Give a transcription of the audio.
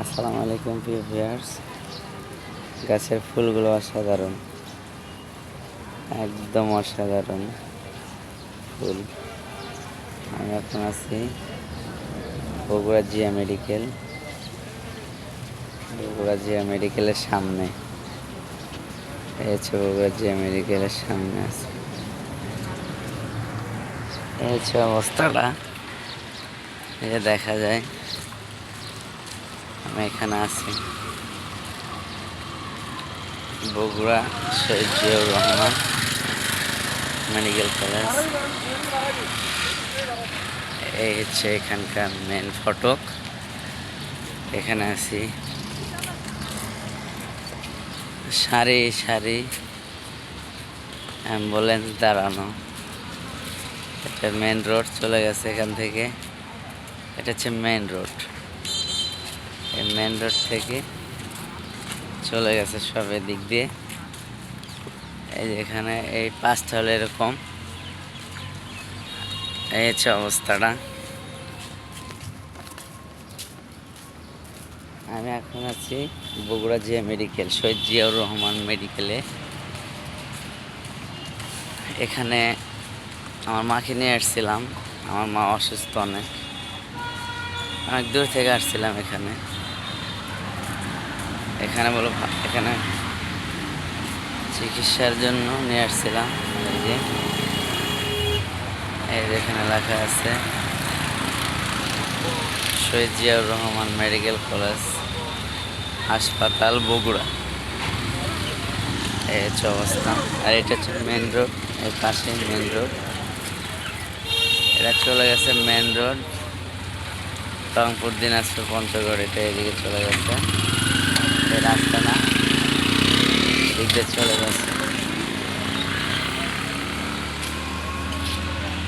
আসসালামু আলাইকুম প্রিয় ভিউয়ার্স। গাছের ফুলগুলো অসাধারণ, একদম অসাধারণ ফুল। আমি এখন আছি বগুড়া জিয়া মেডিকেলের সামনে। এই হচ্ছে বগুড়া জিয়া মেডিকেলের সামনে আছে, এই হচ্ছে অবস্থাটা। এই যে দেখা যায় আমি এখানে আছি বগুড়া শহীদ জিয়াউর রহমান মেডিকেল কলেজ। এই হচ্ছে এখানকার মেন ফটক। এখানে আছি, সারি সারি অ্যাম্বুলেন্স দাঁড়ানো। এটা মেন রোড চলে গেছে এখান থেকে। এটা হচ্ছে মেন রোড। এই মেন রোড থেকে চলে গেছে সব দিক দিয়ে। এই যে এখানে এই পাঁচটা হলো এরকম। এই হচ্ছে অবস্থাটা। আমি এখন আছি বগুড়া জিয়া মেডিকেল, শহীদ জিয়াউর রহমান মেডিকেলে। এখানে আমার মাকে নিয়ে আসছিলাম। আমার মা অসুস্থ, অনেক অনেক দূর থেকে আসছিলাম এখানে। এখানে চিকিৎসার জন্য নিয়ে আসছিলাম। এই যে এখানে লেখা আছে শহীদ জিয়াউর রহমান মেডিকেল কলেজ হাসপাতাল বগুড়া। এই হচ্ছে অবস্থা। আর এটা হচ্ছে মেন রোড, এর পাশে মেন রোড। এটা চলে গেছে মেন রোড রংপুর, দিনাজপুর, পঞ্চগড়। এটা এদিকে চলে গেছে, এই রাস্তা না, এদিক দিয়ে চলে গেছে।